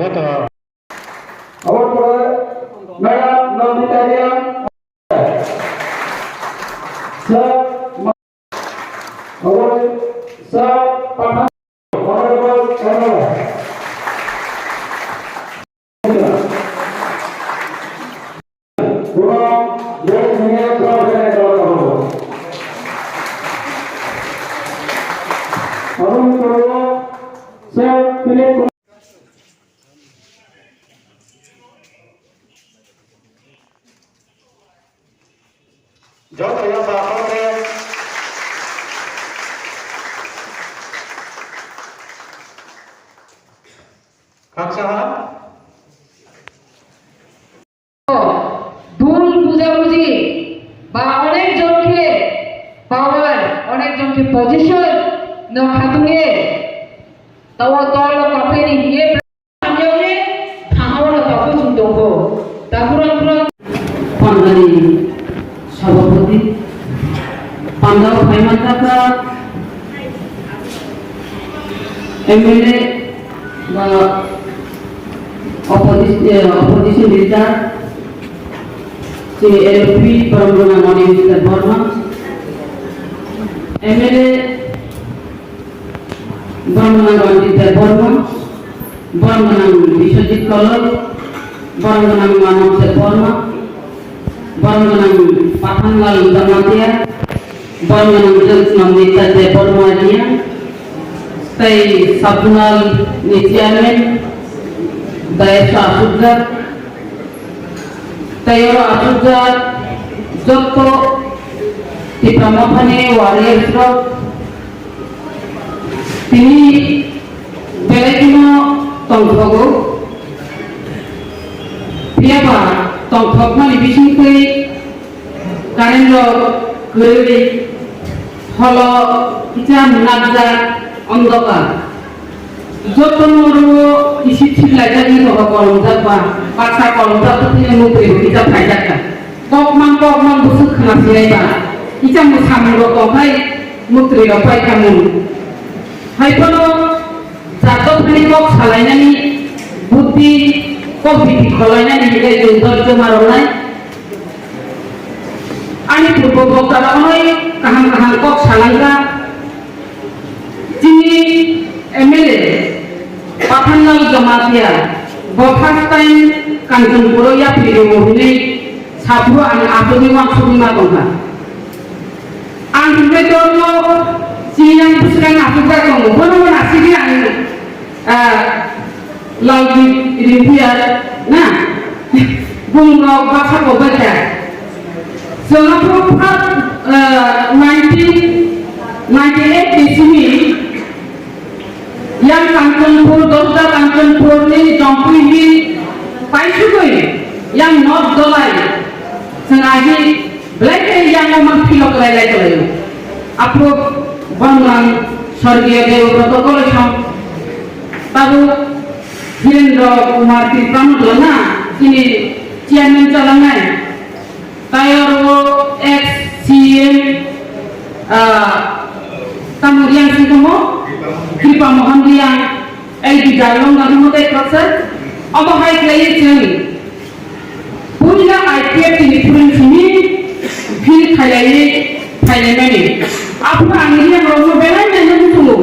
যত award পরে madam Nandita sir award sir পাঠান honorable colonel পুরো দেশ নিয়ে প্রচারে করা হলো অনুরোধ করব স্যার ফিলিপ যত ইয়াবা হবে কাকসাহা ভুল বুঝাবুঝি বা অনেকজনকে পাওয়ার অনেকজনকে পজিশন খাতুনে তাও দল কাপেরি গিয়ে সামনে থামাওয়া তখন শুনতো তারপর পান্ডারি সভাপতি পান্ডাও ভাইমাত্রা এমএলএ বা অপোজিশন লিডার শ্রী এলপি পরমগনা মণিমিত্র বর্মা এমএলএ বর্মনা মণিমিত্র বর্মা বর্মনা বিশ্বজিৎ কলল বর্মনা মানব বর্মা বর্মনা পাঠানলাল দমাতিয়া বর্মনা নন্দিতা দে বর্মানিয়া তাই সাবনাল চেয়ারম্যান দায়িত্ব আসুদ্দার তাই আসুদ্দার যত টিপ্রা মথানে ওয়ারিয়ার্স তিনি বেলাইকিনো তংথগো প্রিয়াবা তংথগমানি বিসিংকৈ কারেন্দ্র গৈ হল ইটা নাগজা অন্ধকার যতন ইসি ছিলাইজানি হব কলমজাবা বাচ্চা কলমজাবা তিনি মুখে ইটা ফাইজাকা ককমান বসু খানাসিরাইবা ইটা মুসামুর কহাই মুত্রে রপাইকামুন হাইফলো জাতকनि কক সালাইनानि बुद्धि कभिति खलायनानि बिलाइ दर्ज मारनाय आनि पूर्व बक्तारावहाय काहां काहां কক सालायग्रा जोंनि एमएलए पाठानलाल जमातिया फार्स्ट टाइम कांचनपुराव याफैदों हनै साफ्रो आं आफोनि मानसुमा दंखा आं बिनिफ्राय दरल सिगां बुसरां आफोगा दङ बोनोमोन आसिगि आं लालगि रिपियार ना बुंगाव बाथाखौ बायथा जोंहाथ' फार्स्ट 1998 बिसिनि yang Kanchanpur Dosda Kanchanpur ni jompuhi paisugoi yang not dolai sengaji belai yang memang pilok lai dolai apu banglang sorgia dewa protokol sam baru Hirendra Kumar Tipra dona ini chairman calangan tayo ex CM kemudian singkomo Tipra mohon dia di dalam dari muda proses apa hal lain yang punya IPF ini pun sini fil khalai mana apa angin yang Rokno berai mana tunggu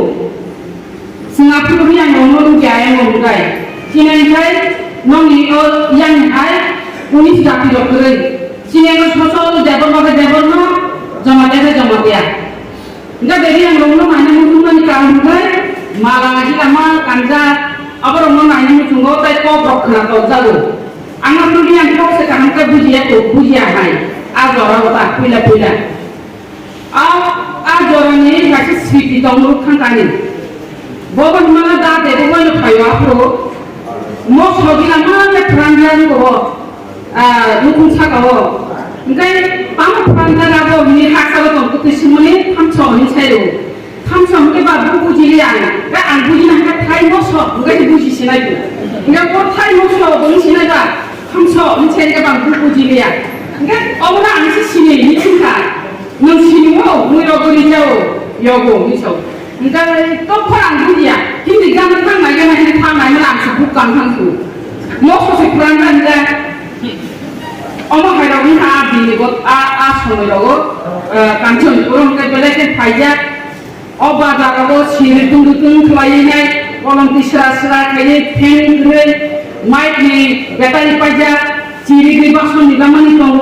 Singapura yang Rokno tu jaya menggugai Cina ini nongi yang hai unis jati dokter Cina itu sosok jabon no jama dia enggak dari yang Rokno mana mungkin kan kalau malah lagi lama kanja apa Rokno mana mungkin tapi kok berkena kau jago anak tu yang kau sekarang kau bujian hai orang otak pula orang ini kasih sweet di tahun kan kani bawa mana dah deh bawa yang kayu apa mau lagi lama ke peranjang kau dukung cakap enggak paman peranjang apa ini hak sahaja untuk kesimpulan hamcah ini saya hamcah mungkin baru bujian enggak bujian enggak Thai mau enggak buji sini lagi enggak kau Thai mau beli sini lagi hamcah ini saya enggak baru bujian enggak orang ini sini ini cinta nung sini mau mulai beli jauh yogo misal enggak itu perang dunia kini jangan kan lagi nanti tangan langsung bukan langsung mau sosok perang kan enggak omong kayak ini abi nih got a semua logo Kanchanpur enggak boleh ke pajak obat logo siri tunggu kelainnya orang tisra kayak tengre mic nih bateri pajak ciri di basun di dalam itu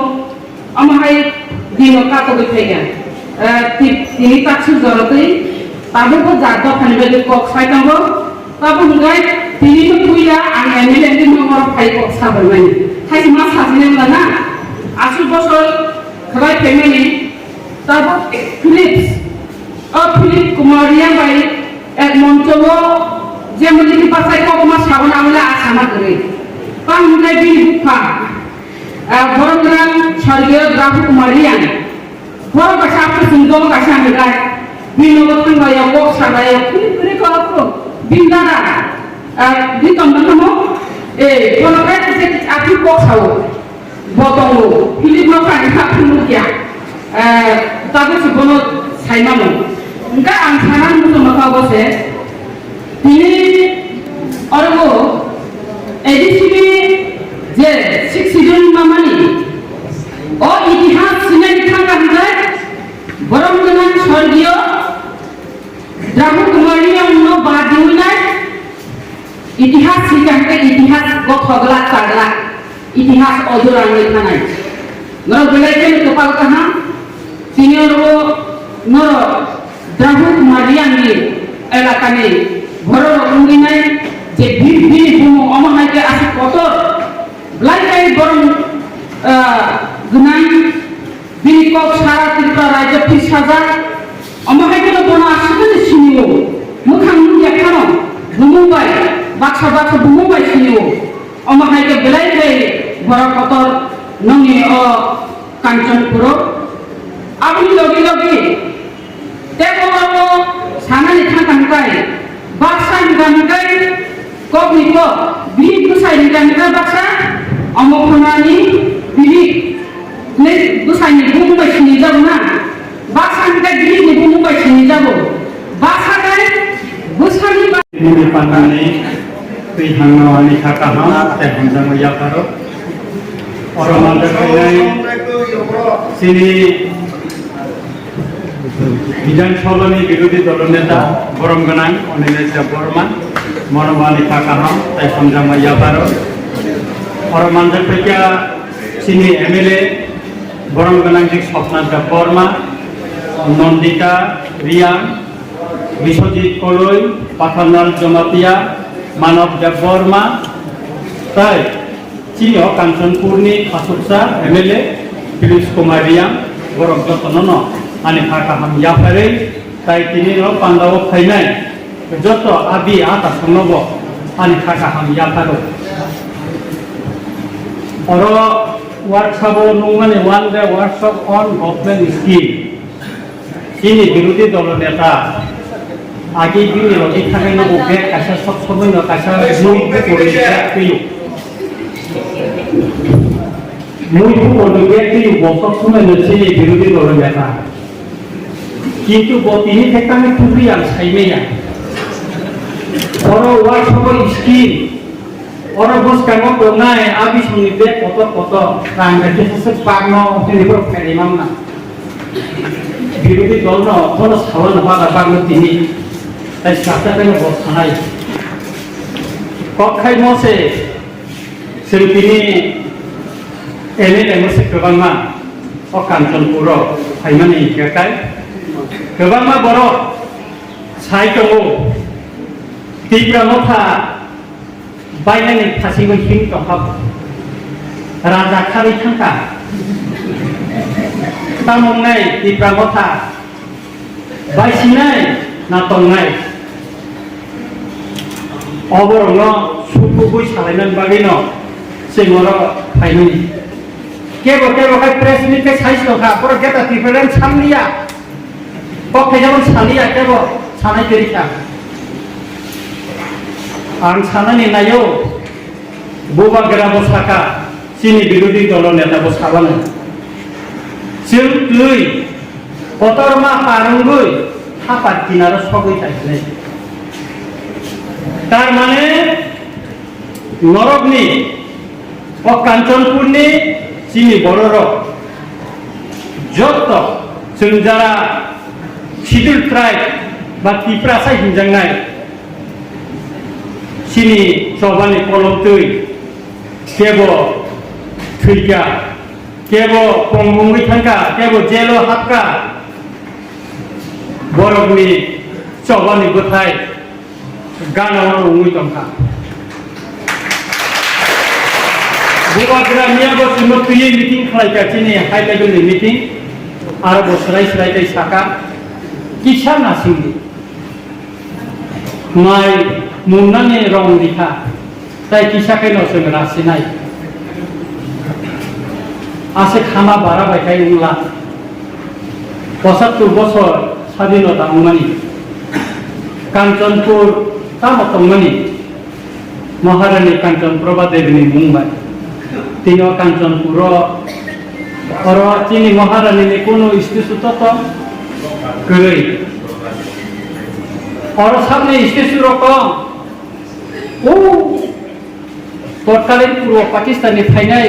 omong kayak dino kata betul ini tak sejauh tabu ko jaddo khani beli kok sai tambo tabu ngai tini to puya ani lendi nomor phai kok sabar mai hai ma sajine lana asu bosol khabai family tabu Philip Kumaria bai ek montowo je mali pasai ko ma sabana amla asama kare pang ngai bi bukha borongran charge Rahu Kumaria boro ka sapre singgo ka samira Binatang gaya kok sadaya ini kalau bintara di tempat kamu kalau kan aku kok tahu botol lu pilih berapa nih aku nukia tapi sebelum saya malu enggak angkaran itu maka bos ini orang edisi je 6 season mama nih oh itihas sini ditangkap kan borong dengan sorgio Rahu Kumaria uno bajulah itihas sikan ke itihas kok hogla sagla itihas odoran lekanai nor belajar kepal kaha senior wo nor Rahu Kumaria ni elakane boro unginai je bir bumu omahai ke asik kotor belai borong gunai bini kok sara Tipra raja Pishaza omahai ke bono asik siniwo mukhang dia kano bumubai baksa bumubai siniwo omahai ke belai boro kotor nongi o Kanchanpur abni logi teko sanani thangkai baksa ngangkai kok niko bini kusai ngangkai baksa omokhonani bini ne kusai bumubai sini jabna baksa ngangkai bini bumubai sini jabo baksa kai busani ini pandani pihangawani kakaham teh hanjang yakaro orang mandar ini sini বিধানসভানি বিরোধী দলনেতা গরম গনাং অনিলেশা বর্মান মনোমানি কাকাহাম তাই সংগ্রাম ইয়াবার অরমানজার থেকে চিনি MLA গরম গনাং যে স্বপ্নাঞ্জা বর্মা নন্দিতা রিয়াং বিশ্বজিৎ কলই পাথানাল জমাতিয়া মানব দেব বর্মা তাই চিনি কাঞ্চনপুরনি আসুকসা এমএলএ ফিলিপ কুমার রিয়াং গরম যতন ani kakaham yapare tai tini lo pandawo khainai joto abi ata sonobo ani kakaham yaparo oro workshop nungani one day workshop on government scheme ini বিরোধী দল নেতা আগে বিনি লজি থাকে না ওকে কাছে সব সময় না কাছে মুই করে তুই মুই করে তুই বসক সময় নছি বিরোধী দল নেতা কিন্তু তিনি থেকানে খুবই আর সাইমেয়া বড় ওয়ার্কশপ স্কিম বড় বস কামো দনায় আবি সঙ্গীতে কত রাঙ্গাতে সে পাগনো হেলিকো ফেরিমাম না বিরোধী দল ন কোন সাবল বাগা বাগলো তিনি তাই সাথে বস নাই কখাই মসে সে তিনি এনে মসে কবাংমা ও কাঞ্চনপুর ফাইমানে ইকাকাই गोबां बर' साइ दङ Tipra Motha बायनानै थासिगौ हिं दंहाब राजा खारि थांखा तामंनाय Tipra Motha बायसिनाय नातंनाय अबरंग सुखुबुइ सालायनानै बागैनो सिङर फाइनि केबो खाय प्रेस मिट साइज दंखा बर गेटा difference सामनिया Oke jangan salia kebo sana cerita. Ang sana ni nayo buba gera bosaka sini বিরোধী দল নেতা বসাবানো. Sing tui kotor ma parungui সাপার কিনারা সবই থাকবে তার মানে নরকনি ও কাঞ্চনপুরনি চিনি বড়র যত जों যারা শিডিউল ট্রাইব বা টিপ্রা সাই হিনজাंनाय सिनि सबानि कलमतै केबो थैगा केबो पंगंगै थांगा केबो जेलो हाबगा बरफनि सबानि गथाय गानाव रङै दंखा बुबाग्रा मियाबो सिमतुयै मिटिं खालायगासिनो हाइ लेभेलनि मिटिं आरो बोसोराय सोलायदै साका किसा नासिंगि माइ मुन्नानि रं लिखा ताई किसाखै नसों रासिनाय आसे खामा बारा बायखाय उंला 75 বছর স্বাধীনতা উমানি কাঞ্চনপুর তামতংমানি মহারানী কাঞ্চনপ্রভা দেবীনি মুম্বাই তিনি কাঞ্চনপুর और चीनी महारानी ने कोनो स्टेशु तत गई और सामने स्टेशु रकम ओ तत्कालीन पूर्व पाकिस्तानी फाइनाय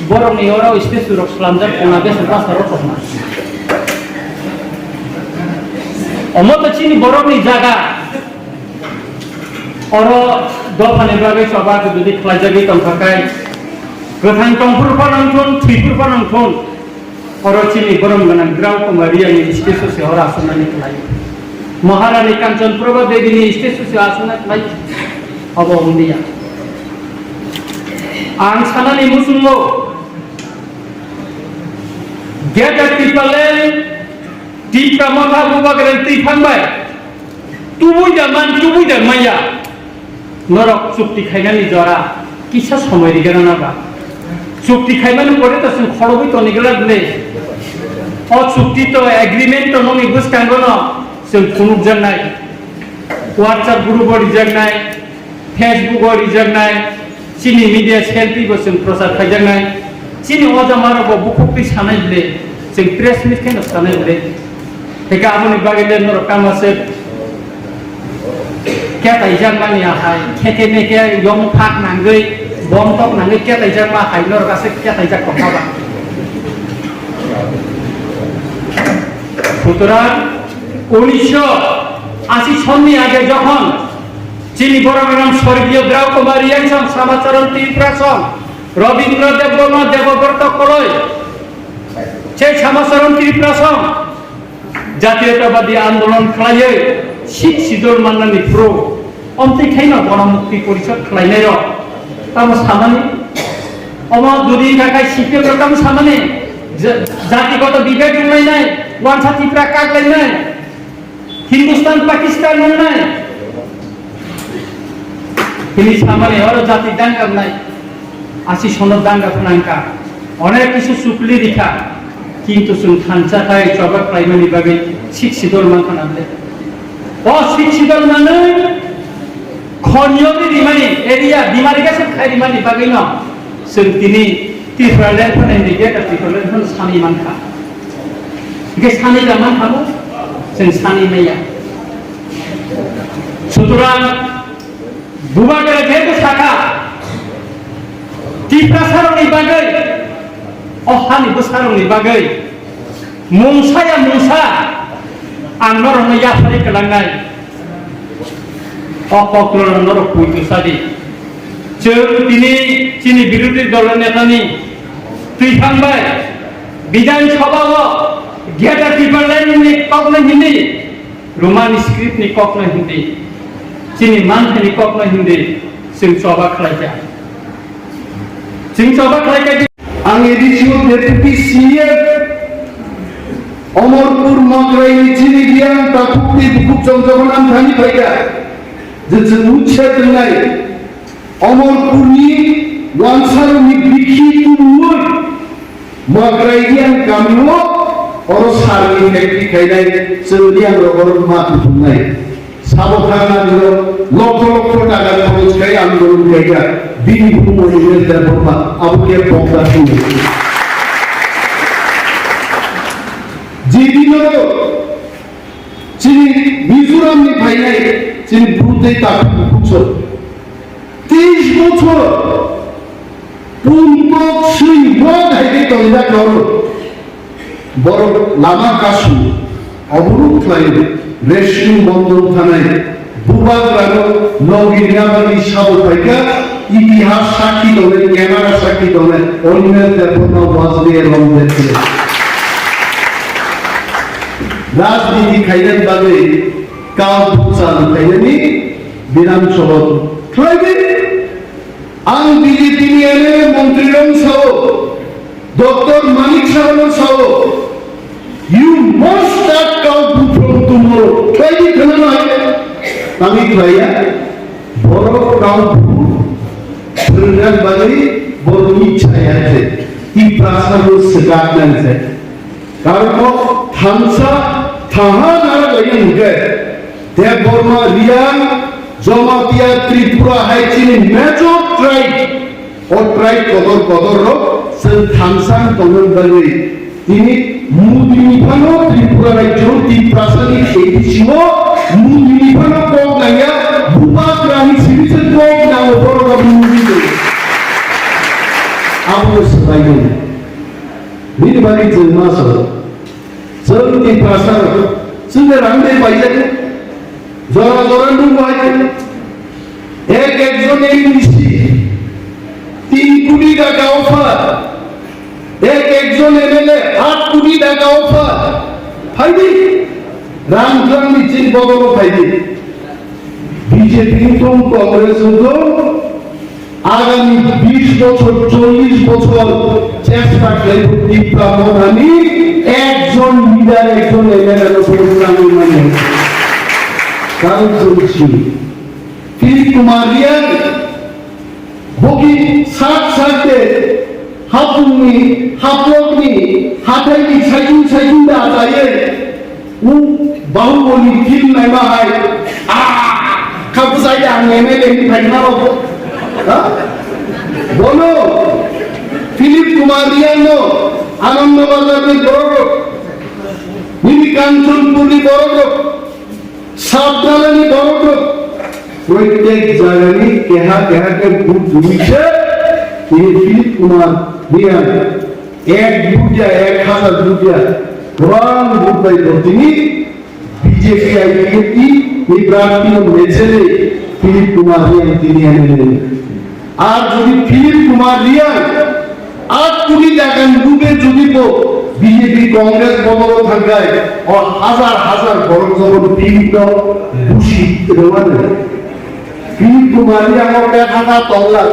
बरमनि और स्टेशु रक सलामजार कोना बेसन बासार रकम अमत चीनी बरमनि जागा और दफानि बागै सभा जुदि खलायजागै तंखाखाय गोथां टंफोर फानांथन थैफोर फानांथन खरचिनि गरम गोनां ग्राव कुमारियानि स्टेज सेहर आसनानि खालाय महारानी कांचनप्रभा देवीनि स्टेज से आसना खालाय अब उन्दिया आं सानानि मुसुंगो गेदा तिपाले टिप्रा मथा बुबाग्रेन तैफांबाय तुबुइदा माया नरक चुक्ति खायनानि जरा किसा समय रिगानाबा चुक्ति खायमान पड़े तो जों खरबै तो निगला दिले अ चुक्ति तो एग्रीमेंट तो नङि बुसकांगो न जों खुनुक जानाय WhatsApp ग्रुप रिजांनाय फेसबुक रिजांनाय चिनि मीडिया सेल्फी बो जों प्रचार खायजांनाय चिनि अजामारबो बुखुक्ति सानाय दिले जों प्रेस मिट खायनो सानाय दिले हेका आबनि बागैले नर कामासे क्या ताइजां मानिया हाय खेके मेके यम फाक नांगै बम तक नांगै क्या ताइजां मा हाय नर गासे क्या ताइजां कमाबा সুতরাং 1980 সন্নি আগে যখন চিনি বড়গ্রাম স্বর্গীয় দ্রাউ কুমারী ইয়াংসং শ্যামাচরণ ত্রিপুরাসং রবীন্দ্র দেববর্মা দেবব্রত কলয় সেই শ্যামাচরণ ত্রিপুরাসং জাতীয়তাবাদী আন্দোলন খালায়ে শিখ সিদর মান্নানি প্রো অন্তিখাইনা গণমুক্তি পরিষদ খালাইনাय र তাম সামানি অম দুদি থাকায় শিখে রকম সামানি জাতিগত বিভেদ নাই ওয়ানসা ত্রিপুরা কাগলাইনাय হিন্দুস্তান পাকিস্তান নাই তিনি সামানি আর জাতি দাঙ্গা নাই 80 সনের দাঙ্গা ফনাঙ্কা অনেক কিছু সুকলি রেখা কিন্তু जों थानसाथाय चबक प्राइमारि बागै शिक्षितल मान खानाले ओ शिक्षितल माने खनियनि दिमानि एरिया दिमानि गासे खारिमानि बागै न जों दिनै टिफ्रालेन फनायनि गेट टिफ्रालेन फन सानि मानखा गे सानि जामान खामो जों सानि मैया सुतरां बुबागरे जेबो साखा टिफ्रासारनि बागै अहानि बोसारनि बागै मुंसाया मुंसा आं नरनो याफारि कलांनाय अकक्लर नर पुइतुसादि जों दिनै चिनि बिरोधी दल नेतानि थैखांबाय बिधान सभाव गेदा टिपारलाइननि ककनो हिन्दी रोमान स्क्रिप्टनि ककनो हिन्दी चिनि मानथानि ककनो हिन्दी जों सभा खालायजा जों सभा खालायजा आं एडिसियो डेपुटी सीएम अमरपुर मकराइनि चिनि गियान ताकुक्ति बुकुक जंजगनाम थानि फायगा जों उच्छा दोंनाय अमरपुरनि वानसारनि बिखि तुमुर मकराइगियान गामियो और सारनि फैक्ट्री खायनाय जोंनि आं रगर माथु बुंनाय साबधाना जो लक्ष लक्ष टाका खरच खाय आंदोलन खायगा बिनि बुंनाय नेता बरमा आबके बंगा सुनो जेदिनो যিনি মিজোরামনি ভাইনাই যিনি ব্রুতেই তাকে বছর 30 বছর পুনপক সুই মগ হাইতে তলিদা কর বড় লামা কাশু অবরোধ খাইবে রেশমি বন্দর থানায় বুবাগ্রাম নগিনাবানি সাবপাইকা ইতিহাস সাক্ষী দলে ক্যামেরা সাক্ষী দলে অন্যের তেপনা বাজবে রমদেছে রাজনীতি খাইলেন বাবে কাল চাল খাইলেনি বিধানসভা খাইবে আং বিজেপি এনে মন্ত্রীরং সহ ডক্টর মানিক সাহেব সহ you must start count from tomorrow খাইবে কেন নয় আমি ভাইয়া বড় কাউন্ট ফ্রন্টাল বাগি বড় ইচ্ছা আছে টিপ্রা সাহেব সেকাটলেন সে কারণ থামসা থাহা নারা লাইনকে তে বর্মা রিয়াং জমাতিয়া ত্রিপুরা হাইচিনি মেজর ট্রাইব ও ট্রাইব কদর সে থামসান তমন বাগি তিনি মুদিনিফানো ত্রিপুরা রাজ্য টিপ্রাসানি সেইছিম মুদিনিফানো কোক নাইয়া বুবাগ্রামি সিরিজে কোক নাও বড় মুদি আপনি সবাইকে নির্বাচিত জন্মাস जों टिप्रासा जोंनो रांदे पाइजे जरा जरा दुबाइजे एक जन एमसी 3 कोटी টাকা অফার एक जन एमएलए 8 কোটি টাকা অফার ফাইদি রামগ্রাম মিছিল বদল ফাইদি বিজেপি তো কংগ্রেস তো আগামী 20 বছর 40 বছর চেষ্টা করব টিপ্রা মহানি একজন লিডার একজন এমএলএর প্রোগ্রাম মানে কারণ চলছে ফিলিপ কুমার রিয়াং বকি সাথে হাপুনি হাতাইনি সাইকুন দা যায় উ বাহুবলি ফিল্ম নাইবা হাই খাবু সাইডে আমি এমএলএ ফাইনা বাবু বলো ফিলিপ কুমার রিয়াং আনন্দবাজারের বড় নিমি কাঞ্চনপুরি বড় সাবধানী বড় প্রত্যেক জায়গায় কেহাকে ভোট জমিছে তিনি ফিলিপ কুমার রিয়াং 1000 দুটিয়া গ্রাম ভোট পাইল তিনি বিজেপি আইপিএটি নির্বাচন মেছেলে ফিলিপ কুমার রিয়াং তিনি এমএলএ আর যদি ফিলিপ কুমার রিয়াং 8 কোটি টাকা ডুবে যদি বিজেপি কংগ্রেস বদল থাকায় ও হাজার বড় বড় বিভিন্ন দূষিত রোয়ানে ফিলিপ কুমার রিয়াং টাকা তল্লা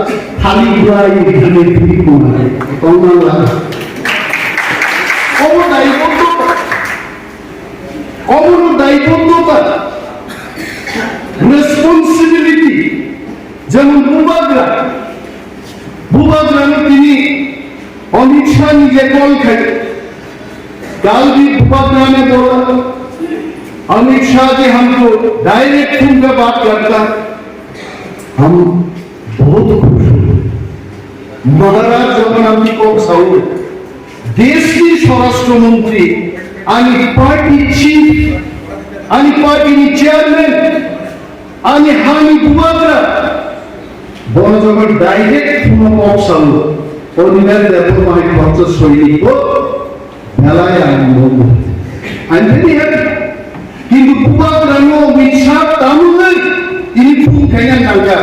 খালি ঘুরাই এখানে ফিলিপ কুমার তল্লা দায়িত্বতা রেসপন্সিবিলিটি যেমন বুবাগ্রামে তিনি अमित शाह ने कॉल करे कल भी बुबाग्राम में बोला अमित शाह जी हमको डायरेक्ट फोन पे बात करता हम बहुत खुश हुए महाराज जब আমি কোক সাউল দেশ की স্বরাষ্ট্র মন্ত্রী আমি পার্টি চিফ আমি পার্টি চেয়ারম্যান আমি হানি বুবাগ্রা বড় যখন ডাইরেক্ট ফোন কোক সাউল অনিমের দেবর মাই খরচ সৈনিক মেলায় আনন্দ আমি ভেরি হ্যাপি কিন্তু বুবাগ্রামে মিছাপ তামুল তিনি ফোন খাইনা নাঙ্গা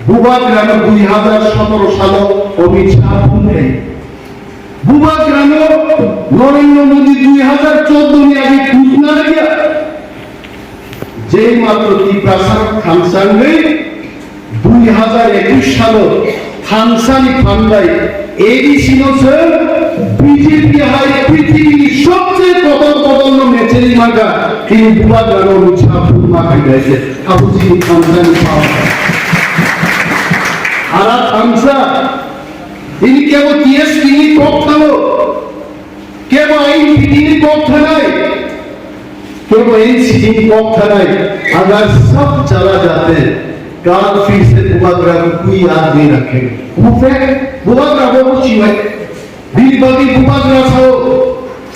বুবাগ্রামে 2017 সাল অমিত শাহ ফোন খাই বুবাগ্রামে নরেন্দ্র মোদী 2014 में আগে ঘোষণা লাগিয়া যে মাত্র টিপ্রাসার খানসাঙ্গে 2021 সাল থানসানি ফান্ডাই এডিসি নসে বিজেপি হাই পৃথিবীর সবচেয়ে কদম মেচেরি মাগা তিনি বুবাগ্রামে মিছা ফুলমা খাই গেছে আবুজি থানসানি পাওয়া আর থানসা তিনি কেবল টিএসপি কথা কেবল আইন তিনি কথা নাই केवल एनसीसी কথা নাই अगर सब चला जाते काल फिर से बुबाग्रा को कोई याद नहीं रखेगा वो फैक्ट बुबाग्रा वो चीज है दिलबदी बुबाग्रा हो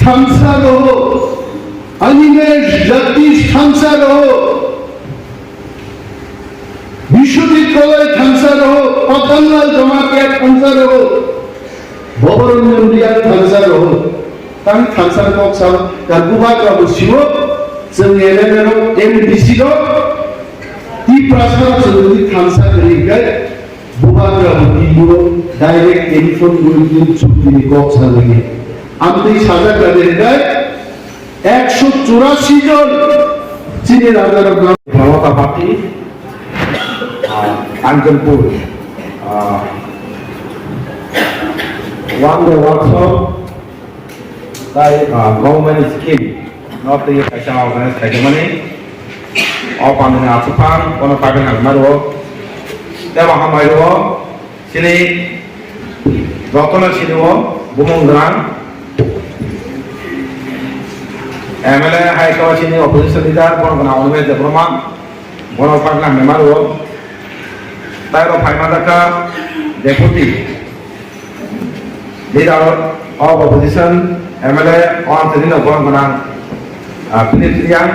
थमसा हो अनिमेश जगदीश थांसा रहो विश्वजीत कलय थांसा रहो पतनलाल जमातिया थांसा रहो बबरंजन रिया थांसा रहो तां थांसा को सा गुबा का बसियो जों एलेमेनो एमडीसी रो टिप्रा सा जोंनि थांसा करिगे बुबा का बियो डायरेक्ट टेलीफोन गुरुजिन चुक्ति को सा लगे आमदै साजा करेगा 184 জন চীনের রাজার Mamata party Kanchanpur one day workshop তাই গভর্নমেন্ট স্কিম নট দিয়ে কাইসা অর্গানাইজ থাকে মানে অপাননে আছুপান কোন পাবে না মারো দেবা হামাইরো সিনি Ratna সিনিও বুমংগ্রাম MLA High Court in the opposition leader, one of our the Brahman, one of our Memaro, Tyro Paimadaka, deputy, leader of opposition, MLA on the dinner Bormanan, Philipian,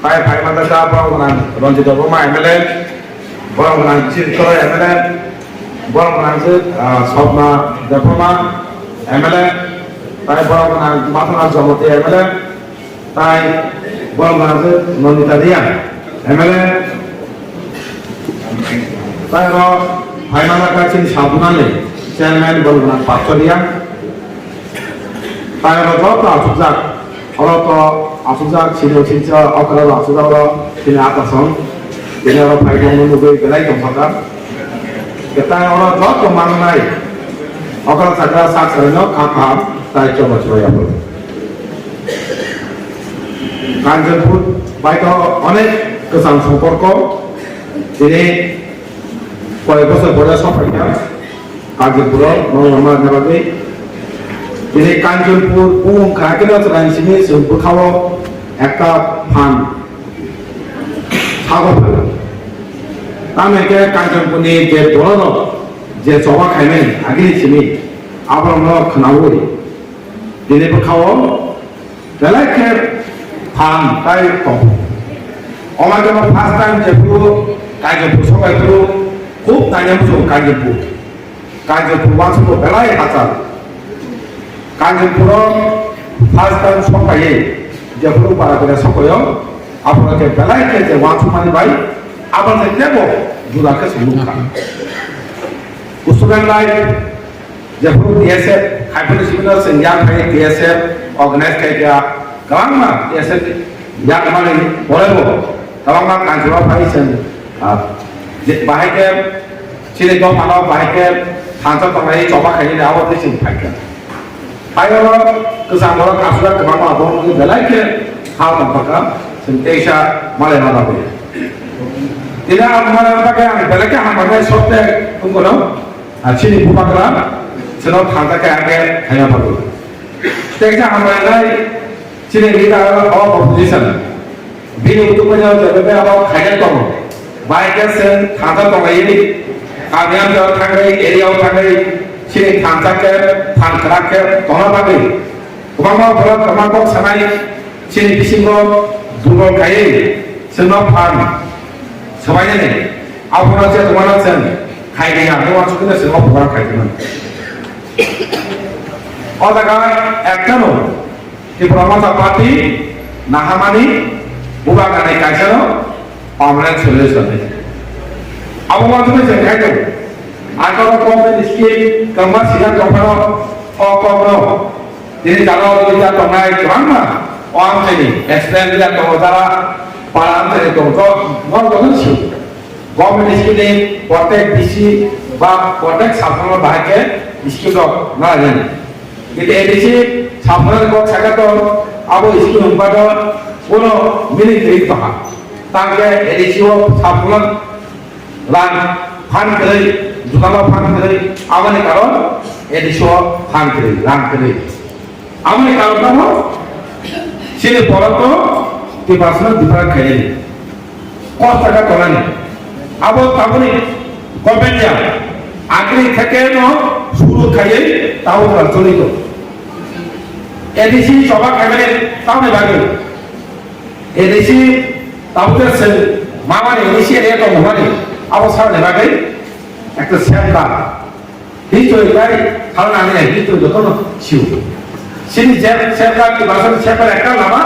Paimadaka, Bormanan, Ronjito Roma, MLA, Bormanan, Chitro, MLA, Bormanan, Sopna, the Brahma, MLA, Bormanan, Motha, Zomote, MLA. তাই বড় মাঝে নন্দিতা দিয়া MLA তাই final কাছে সাবধানে chairman বলবেন পাঁচশো দিয়া তাই যত আসুজাক অরত আসুজাক ছিল ছিল অকরাল আসুজাক তিনি আতাসন তিনি ফাইনাল নগৈ গলাই দমফাকা তাই যত মাননাই অকরাল সাকরা সাকসারেন খাখা তাই চবছয় আপন কাঞ্চনপুর বাইক অনেক গোজান সম্পর্ক তিনি কয়েক বছর পরে সফাইয়া কাঞ্চনপুরাव নরমা নেবাগে তিনি কাঞ্চনপুর পুং কাকেনা রাইসিনি সুবখাও একটা ফান সাগর তামেকে কাঞ্চনপুরনি যে দরদ যে জবা খাইমেন আগিনি চিনি আবার খনাবই তিনি বখাও বেলাকে ফান তাই কম আমার জন্য ফার্স্ট টাইম যেগুলো কাঞ্চনপুর সবাইগুলো খুব নাইনামসো কাঞ্চনপুর ওয়াসুলো বেলায় হাজার কাঞ্চনপুর ফার্স্ট টাইম সবাই যেগুলো পারা করে সবাই আপনাকে বেলায় যে ওয়াসু মানে ভাই আপনাদের দেব দুরাকে সমুখা উসুগান লাই যেগুলো ডিএসএফ হাইপোথিস সিমিলার সেঞ্জান ভাই ডিএসএফ অর্গানাইজ কাইয়া Kalangma, ya saya ya kemarin boleh bu. Kalangma kan cuma paisen, bahaya sini jauh mana bahaya tanpa tangai coba kayak ini awal sih bahaya. Ayo kesana kasudah kemana abang mungkin belai ke hal tanpa sentiasa malah nada boleh. Tidak malah pakai yang belai ke hal pakai softnya tunggu no. Sini buka keran, senang tanpa kayak kayak apa tu. Setiap hal lain Sini kita of opposition. Bini untuk punya jadi apa kajian tong. Baiknya sen thansa tong ini. Kalian jauh thangai area thangai. Sini thansa ke thankerak ke tong apa ni? Kumama berat kumama samai. Sini bisingo dulu kaya. Senop pan. Semuanya ni. Apa saja kemana sen. Kaya ni aku masuk ke senop bukan kaya ni. Oh tak kan? Ekano. Tipra Motha Party, Nahamani, Bubaganai Kaisano, permanent solution. Our want to make a title. I got a government scheme, commercial company, or Cobro. This is allowed with that on my grandma, or Anthony, explain that to Motha, Paramere to God, not the issue. Government scheme, protect DC, but protect Sapano Bahake, scheme of Narayan. It is সামনের cock সাকাতো আবো school উম্পাটো কোনো mini grip পাহা তাকে এডিসিও সামন run fun করে দুকানো fun করে আমনে কারণ এডিসিও fun করে রান করে আমনে কারণ তো সিনে পড়তো কি বাসনা দুপার খাইলে কত টাকা তোলানি আবো তাবনি গভর্নমেন্ট আগ্রি থেকে ন শুরু খাইয়ে তাও চলিত एडिसी चौबा खाइबाने तावने बागै एडिसी तावते से मामाने एडिसी एरिया तो मामाने अब सावने बागै একটা সেবা হিচই গাই খালনানে হিচই যখন শিউ সিনি যে সেবা কি বাসন সেবার একটা লামা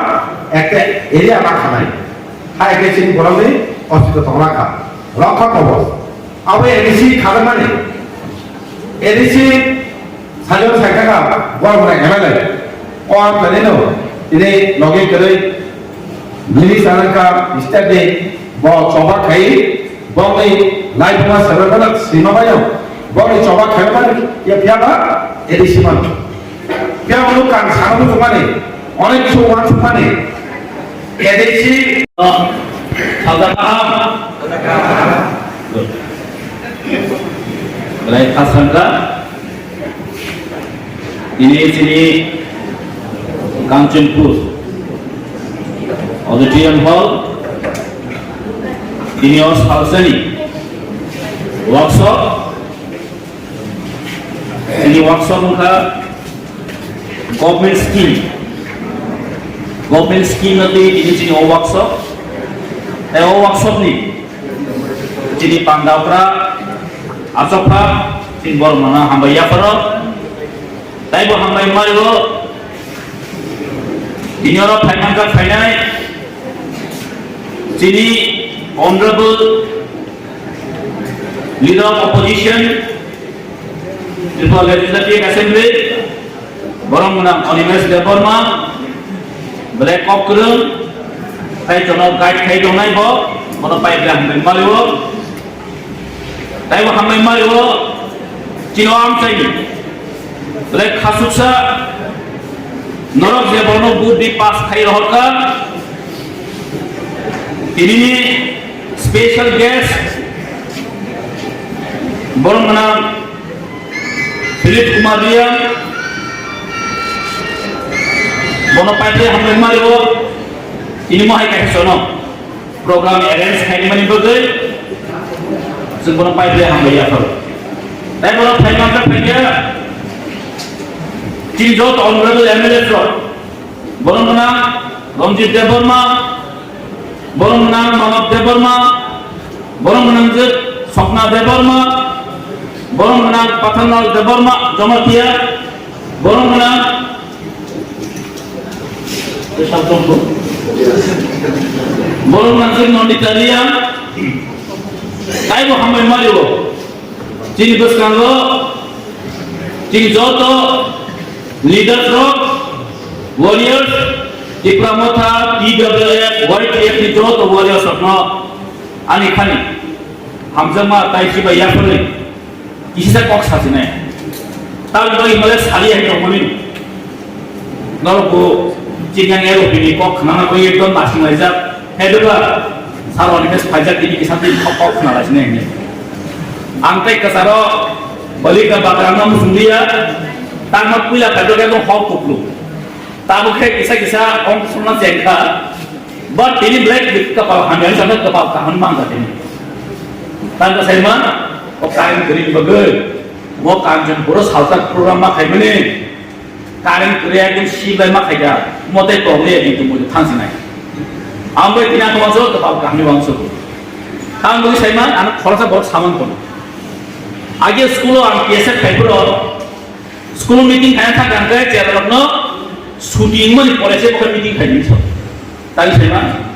একটা এরিয়া রাখানাই হাই কে সিনি বলালে অস্তিত্ব তলাকা রক্ষা কবচ আবে এডিসি খালমানে এডিসি সাজো সাইকাকা বড় বড় হেমালে और मैंने नो इन्हें लॉगिन करे मिली सालन का स्टेप बहुत चौबा खाई बहुत नहीं लाइफ में सर्वर पर सीमा बायो बहुत नहीं चौबा खाई पर ये क्या बात एडिसी मान क्या वो लोग काम सारा लोग चुमाने अनेक शो वन चुमाने एडिसी सादा काम लाइफ आसान का ini sini Kanchanpur Auditorium Hall ini os Salni workshop ini workshop ka government scheme nanti ini sini workshop workshop ni sini pandapra asopha sini bor mana hambaya paro tai bo hambai mario ini orang financial finance sini honorable leader of opposition Tipra legislative assembly borong menang Onimes Deborma black of kereng tai jono guide kai donai bo mono pai blang maliwo tai bo hamai maliwo chino am sai black khasuksa Norok Zebono Budi pas khai rohka ini special guest borong menang Philip Kumarian bono paite hamle mariwo ini mau hai kai sono program arrange khai mani bagai sing bono paite hamle ya thor tai bono phai mangka phaiya Jilot honorable MLA from borong menang Romjit Deborma borong menang Manap Deborma borong menang Sopna Deborma borong menang Pathanal Deborma Jomatia borong menang borong menang Nonditaria Taibo hamai mariwo Jini Buskanglo Jini Joto leaders of warriors Tipra Motha TWF YTF ni joto warriors Rokno ani khani hamjama tai siba ya phole isisa kok sajine tal doi male sali hai romoni norbo jingang ero bini kok khana ko ekdom basing laija hedoba saroni kes phaja tini kisati kok khana laijne ni angtai kasaro balika bakrana musundia Tama pula kado kado hok kuplu, tamu kek kisa om semua jengka, but ini black kapal hamil sama kapal kahan mangga ini. Tanda saya mana, kok kain green bagai, mau Kanchanpur halta program mak hai mana, kain kerja pun si bayi mak hai jar, mau teh tolong dia itu mau thang sini. Ambil tina tu masuk kapal kahan masuk. Kang bagi saya mana, anak kalau saya bawa saman pun. Aja sekolah am PSF paper School meeting kaya tak gangga cara Rokno shooting mana polisi bukan meeting kaya ni so. Tadi saya mana?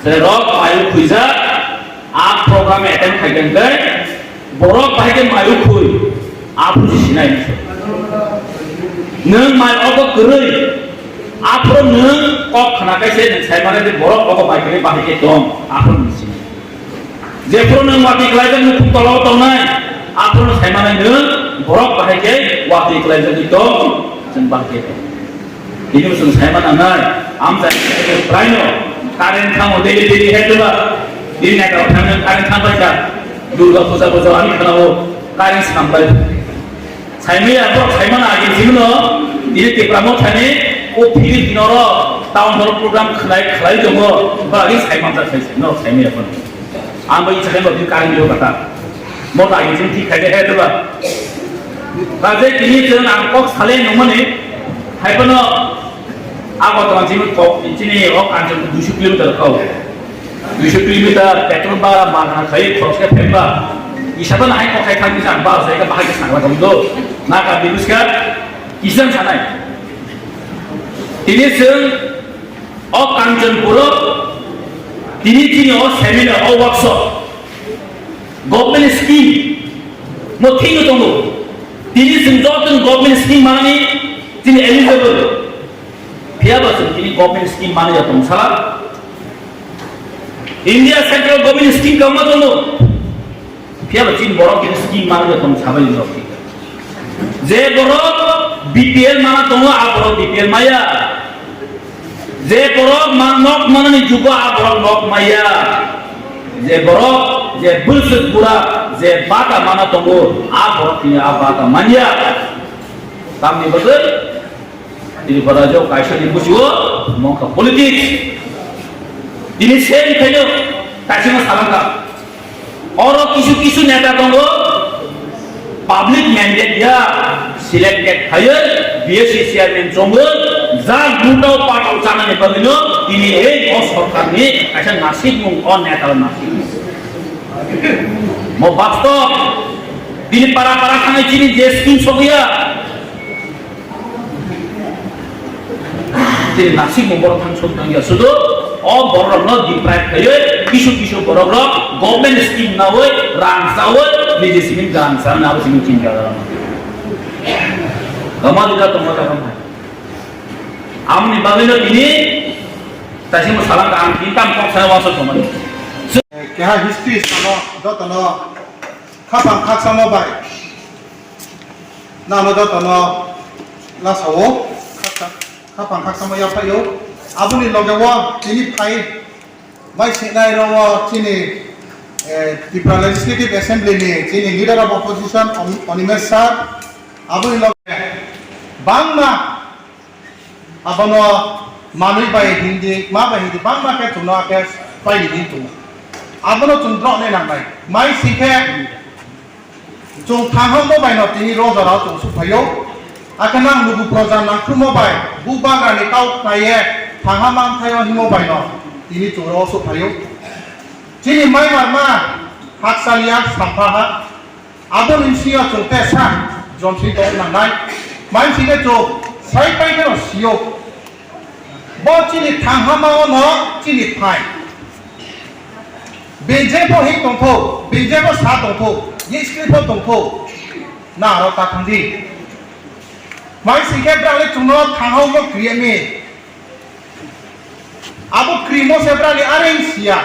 Saya Rok mayu kuisa, आप program attend kaya gangga, borok bahaya mayu kui, आप sih naik so. Neng mayu apa kerui, आप pro neng kok kena kaya saya mana di borok apa bahaya dom, आप sih. Jepro neng mati kelaikan nukum tolong tonai, आप saya mana neng borok bahaya waktu kelaikan itu sembah kita. Ini musuh saya mana ngai, am saya prino, karen kamu deli headwa, ini nak orang karen kamu baca, Durga Puja ani kenapa karen sampai. Saya ni apa? Saya mana lagi sini no, ini Tipra Motha ni, pilih dinoro, tahun baru program kelai jombo, bagi saya mana saya no saya ni apa? Am bagi saya lebih karen juga kata, mau lagi sini kaya headwa. Kaje kini jangan angkok saling nomor ni, hai pun Agartala চিনি Kanchanpur 200 kilometre খাও 200 kilometre petrol বা মানা খাই খরচকে ফেলবা হিসাবে না high কখাই থাকবি জানবা জায়গা বাহাইকে সাংবা দো না কা বিলুসকার কিসান সানাই তিনি जों कांचनपुर তিনি सेमिनार वर्कशॉप गवर्नमेंट स्कीम मोथिनो दङ তিনি जों गवर्नमेंट स्कीम माने তিনি एलिजिबल फियाबा जों তিনি गवर्नमेंट स्कीम माने दङ साला इंडिया सेंट्रल गवर्नमेंट स्कीम कामा दङ फियाबा তিনি बरो তিনি स्कीम माने दङ साबाय दङ जे बरो बीपीएल माना दङ आ बरो बीपीएल माया जे बरो मानक माननि जुगा आ बरो नक माया जे बरो जे बुलसुत पुरा जे बाटा माना दङ आ बरो तिनि आ बाटा मानिया तामनि बदल तिनि बरा जो कायसनि बुजियो मंका पॉलिटिक्स तिनि सेम खायनो कायसनो सालांगा और किछु नेता दङ पब्लिक मैंडेट या सिलेक्टेड थायो बीएससी चेयरमैन दङ जा गुटाव पाटाव जानानै बगिनो तिनि ए सरकारनि आइसा नासिक मुं अन नेता नासिक म वास्तव तिनि पारा थानाय तिनि जे स्किम सगैया तिनि नासिक मुं बर थां सगैया सुदु अ बरनो डिप्राइभ थायो किछु बरग्र गवर्नमेंट स्कीम नावै रांसावै निजेसिमिन गांसा नाव सिमिन चिन्ता गमादिदा तो मता कम आमनि बागैनो तिनि तासिम सालां आं तिनताम पक्ष वासो थमनि क्या हिस्ट्री सानो दतनो खापां खाकसामो बाय नानो दतनो लासावो खापां खाकसामो याफायो आबुनि लगेवा तिनि फाइ बाय सिनाय रवा तिनि Tipra Legislative Assembly ni तिनि leader of opposition Animesh sir आबुनि लगे बांगना आबनो मानुई बाय हिंदी मा बाय हिंदी बांगना के तुना के बाय हिंदी तु आबनो चुंद्र ने नांबाय माइ सिखे जों थांहामो बाय न तिनि रोजरा जों सुफायो आखना लुगु प्रजा नाख्रुमो बाय बुबागानि काउ खाये थांहामां थायो हिमो बाय न तिनि जोरो सुफायो तिनि माइ मारमा हाकसालिया साफाहा आबो निसिया चोंते सा जमसि दं नांनाय माइ सिगे जो साइ पाइके न सियो बो तिनि थांहामाव न तिनि फाइ बेजेबो हि दंथौ बेजेबो सा दंथौ ये स्क्रिप्टबो दंथौ ना र ताखांदि माइ सिगे ब्राले चुनो थांहावबो क्रियेमि आबो क्रिमो सेब्राले आरेंसिया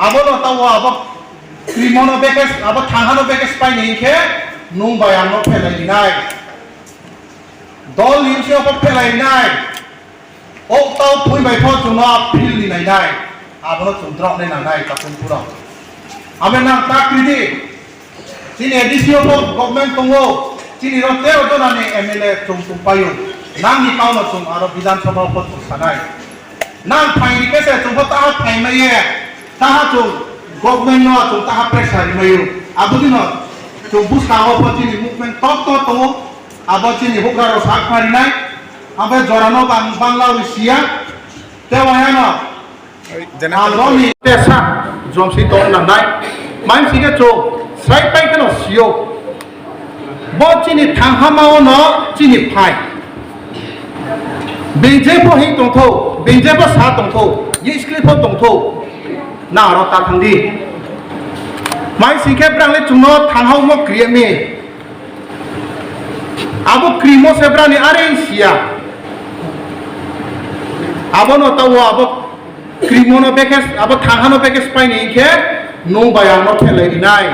आबो न ताव आबो क्रिमोनो बेकेस आबो थांहानो बेकेस पाइनि के नुं बायानो फेलाइनाय दल निउसियो बो फेलाइनाय ओ ताव फुइबाय थ जुनो फिलनि नायनाय आबो चुंद्रने नांनाय कापुनपुरा आबे ना ताक्रिदि तिनि एडिसियो बो गवर्नमेंट दंगो तिनि र 13 जनानि एमएलए चुंतुं पायो नांनि काउनो चुं आरो विधानसभा बो सानाय नां फाइनि केसे चुंबो ता फाइमाये ताहा चुं गवर्नमेंट न चुं ताहा प्रेसार मयो आबुदि न चुं बुसाव पचिनि मुभमेंट तत तो आबो चिनि हुक्रारो साक फारिनाय आबे जरानो बांला विसिया तेवायानो आलनि तेसा जमसि तो नांनाय मानसिके चुं साइ पाइकेनो सियो बो चिनि थांहामाव न चिनि फाइ बेजेबो हि दंथौ बेजेबो सा दंथौ ये स्क्रिप्टबो दंथौ ना र ताखांदि माइ सिखे ब्रांले चुनो थांहाव म क्रियेमि आबो क्रिमो सेब्रानि आरेंसिया आबो न ताव आबो क्रिमोनो बेकेस आबो थांहानो बेकेस पाइनि के नो बायानो फेलाइनाय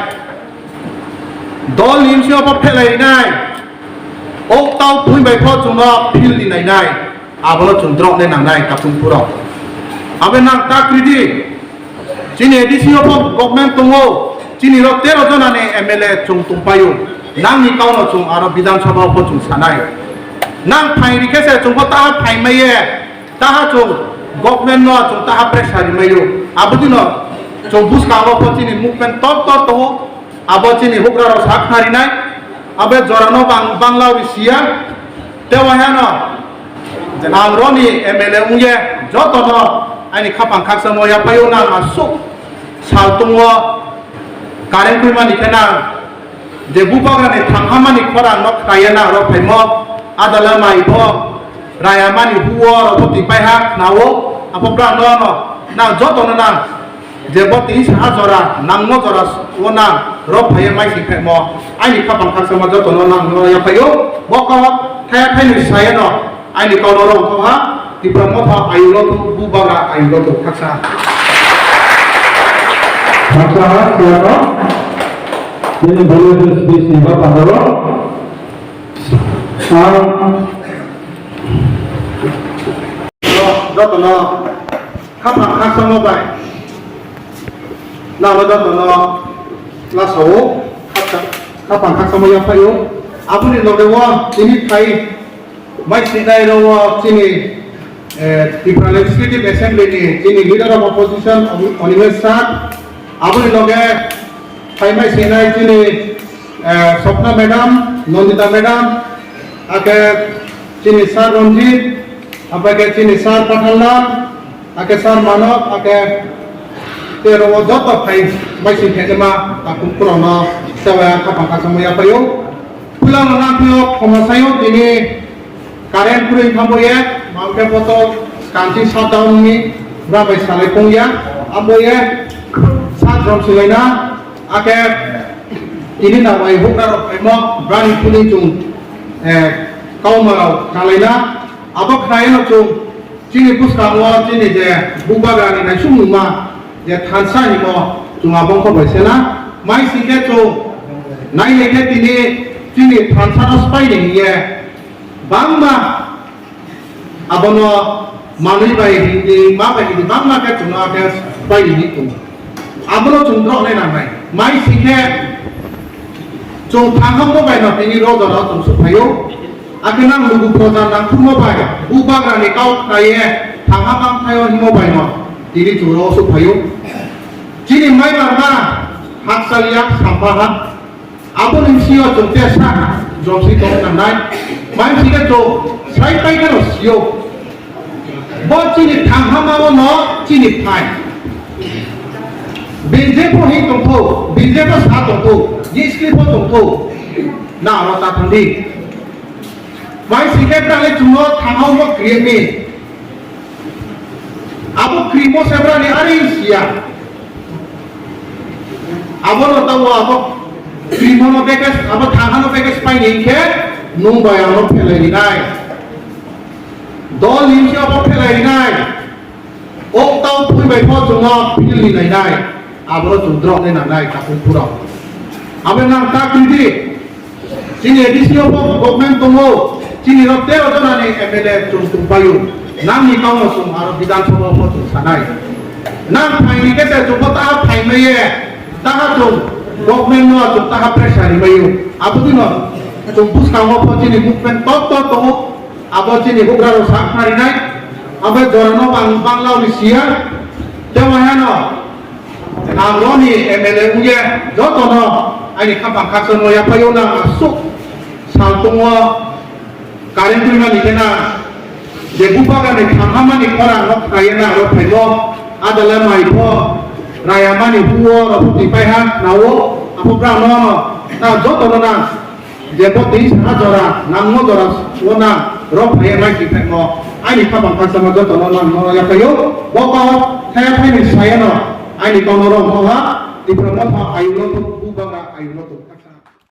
दल निमसियो बो फेलाइनाय ओ ताव फुइबाय थ चुनो फिलनि नायनाय आबो चुंद्रने नांनाय कापुनपुरा आबे ना ताक्रिदि चिनि एडिसियो बो गवर्नमेंट दंगो चिनि र 13 जनानि एमएलए चुं तुंपायो नांनि काउनो चुं आरो विधानसभा बो चुं सानाय नां फाइरि केसे चुंबो ता फाइमाये ताहा चुं गवर्नमेंट न चुं ताहा प्रेसारि मयो आबुदि न चुं बुसकाव बो चिनि मुभमेंट तत तो आबो चिनि हुक्रारो साक फारिनाय आबे जरानो बांला विसिया तेवायानो ang roni MLA unye joto no ani khapang khak samo ya payo na asuk sal tungwa karen kuima ni kana je bubagra ni thanghamani khora nok kayana ro phaimo adala mai bo rayamani huo ro ti pai ha nawo apobra no no na joto no na je boti sa jora nangmo jora wona ro phaye mai si phaimo ani khapang khak samo joto no nang no ya payo boko thaya thai ni saya no ani kau dorong kau ha Tipra Motha ayu lo tu bubaga ayu lo tu kaksa. Kaksa siapa? Ini boleh terus siapa pandoro? Joto no khapang khak samo bai. Na lo joto no la so khapang khak samo ya payo. Apuni lo dewa ini thai mai sinai lo sini Tipra Legislative Assembly ni sini Leader of Opposition Universitas apuni loge thai mai sinai sini Swapna Madam Nondita Madam ake sini Sar Ranjit apake sini Sar Pathalal ake Sar Manok ake tero joto thai mai sin thema akum krono sewa khapang khak samo ya payo pulang na pio komasayo ini karen kuring kamboya mauke foto kanci shutdown ni rabai salai pongya amboya satrom silaina ake ini na wai hukar emo brani kuning chung kaumarau kalaina abak khaina chung chini puskamo chini je bubagani na sumuma je thansa ni mo chung abong ko baisena mai sike chung nai leke tini chini thansa spai ni ye bangma abono manui bai hindi ma bai hindi bangma ke chuna ke spai ni tu abono chung dro ne na mai sike chung thangam mo bai na tini ro do na chung su phayo akenang lugu projan nang thumo bai ubagra ni kau kaye thangam phayo himo bai no tini chu ro su phayo chini mai barma haksaliak sampaha Abu nimsio chung te sa jomsi to nanai mai sike to sai pai ka sio bo chini thanghama no chini phai binje po hi tong tho binje po sa tong tho yiski po tong tho na ro ta thandi mai sike pra le chuno thangau mo krimi abu krimo sebra ni ari sia abu no tawo abu Krimono bekas, apa thangano bekas pai ni ke, nung bayano pelai ni nai. Dol nimsi apa pelai ni nai. Ok tau pui bai po chunga pil ni nai nai. Abro chundrok ni nai kapun pura. Abe nang tak kriti. Sini edisi apa government tongo. Sini rote oto nani MLA chung payu. Nang ni kau masung aro bidan sobo po chung sanai. Nang pai ni kete chung pota pai meye. Taha chung government no chung taha pressure mayu abu dino chung puskamo po chini movement to abo chini bugraro sak mari nai abe jorano banglau ni sia tewahano amroni MLA uye joto no ani khapang khak samo ya payo na asuk saltungwa karen kuima ni kena je bubaga ni thangama ni khora no kayena ro phaigo adala mai po rayamani huo ro ti pai ha nawo apobra no na joto no na je boti sa jora nangmo jora wona ro phaye mai ki phemo ani khapang khak samo joto no no ya payo boko thaya thai ni saya no ani kono ro ha Tipra Motha ayu lo tu bubaga ayu lo tu